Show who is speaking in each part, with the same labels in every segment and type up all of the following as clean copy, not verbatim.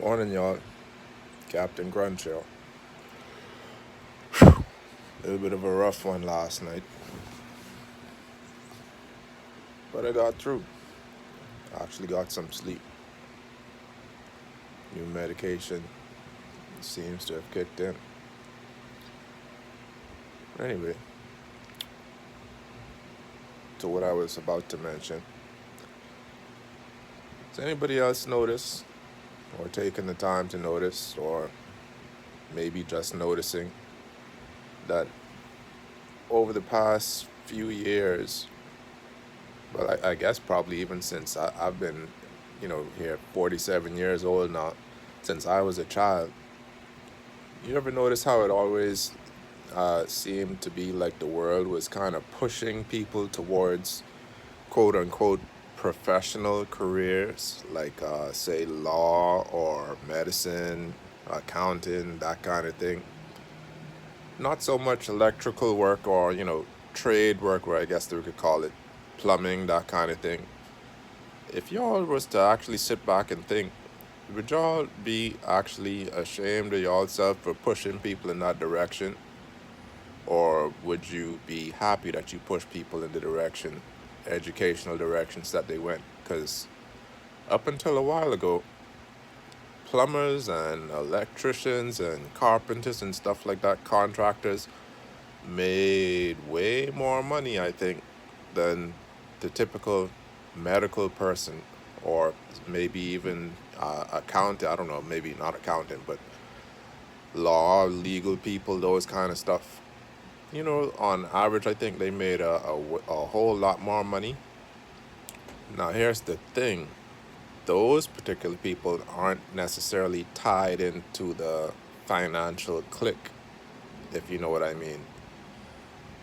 Speaker 1: Morning, y'all. CapNCrunch, here. A little bit of a rough one last night, but I got through. I actually got some sleep. New medication seems to have kicked in. Anyway, to what I was about to mention. Does anybody else notice, or taking the time to notice, or maybe just noticing that over the past few years, well, I guess probably even since I've been, here 47 years old now, since I was a child, you ever notice how it always seemed to be like the world was kind of pushing people towards quote unquote professional careers, like, say, law or medicine, accounting, that kind of thing? Not so much electrical work or, trade work, where I guess they could call it plumbing, that kind of thing. If y'all was to actually sit back and think, would y'all be actually ashamed of y'all self for pushing people in that direction? Or would you be happy that you push people in the direction, educational directions that they went? Because up until a while ago, plumbers and electricians and carpenters and stuff like that, contractors, made way more money, I think, than the typical medical person, or maybe even accountant. I don't know, maybe not accountant, but law, legal people, those kind of stuff. On average, I think they made a whole lot more money. Now, here's the thing, those particular people aren't necessarily tied into the financial clique, if you know what I mean.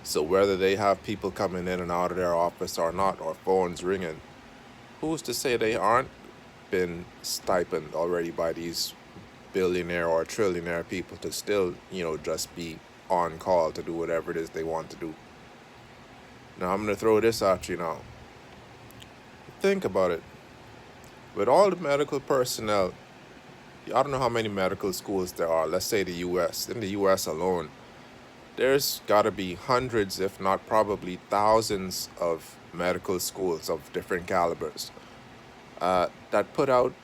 Speaker 1: So, whether they have people coming in and out of their office or not, or phones ringing, who's to say they aren't been stipend already by these billionaire or trillionaire people to still, just be on call to do whatever it is they want to do? Now, I'm going to throw this at you now. Think about it. With all the medical personnel, I don't know how many medical schools there are. Let's say the US. In the US alone, there's got to be hundreds, if not probably thousands, of medical schools of different calibers that put out,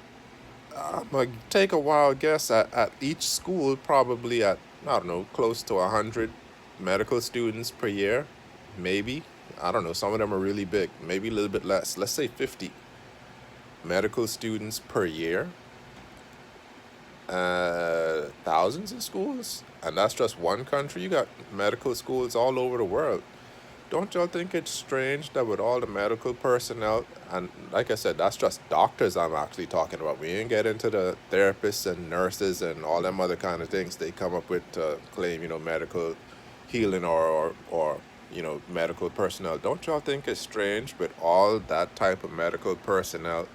Speaker 1: I'm going to take a wild guess, at each school, probably at, I don't know, close to 100 medical students per year. Maybe. I don't know. Some of them are really big. Maybe a little bit less. Let's say 50 medical students per year. Thousands of schools. And that's just one country. You got medical schools all over the world. Don't y'all think it's strange that with all the medical personnel, and like I said, that's just doctors I'm actually talking about. We ain't get into the therapists and nurses and all them other kind of things they come up with to claim, medical healing, or medical personnel. Don't y'all think it's strange with all that type of medical personnel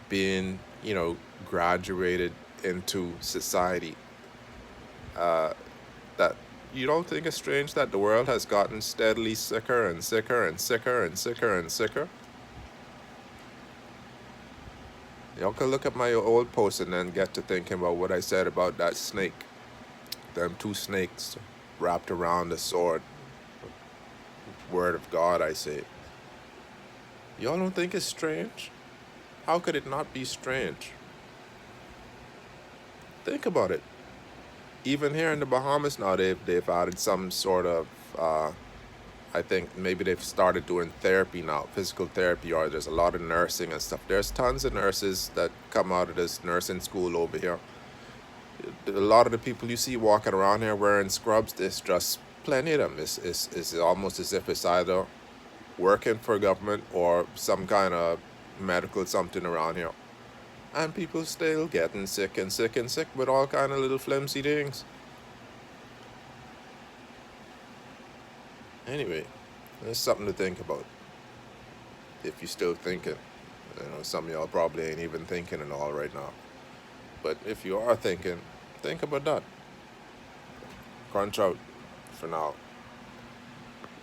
Speaker 1: being, graduated into society, that you don't think it's strange that the world has gotten steadily sicker and sicker and sicker and sicker and sicker? Y'all can look at my old post and then get to thinking about what I said about that snake. Them two snakes wrapped around the sword. Word of God, I say. Y'all don't think it's strange? How could it not be strange? Think about it. Even here in the Bahamas now, they've added some sort of, I think maybe they've started doing therapy now, physical therapy, or there's a lot of nursing and stuff. There's tons of nurses that come out of this nursing school over here. A lot of the people you see walking around here wearing scrubs, there's just plenty of them. It's almost as if it's either working for government or some kind of medical something around here. And people still getting sick and sick and sick with all kind of little flimsy things. Anyway, there's something to think about if you're still thinking. Some of y'all probably ain't even thinking and all right now. But if you are thinking, think about that. Crunch out for now.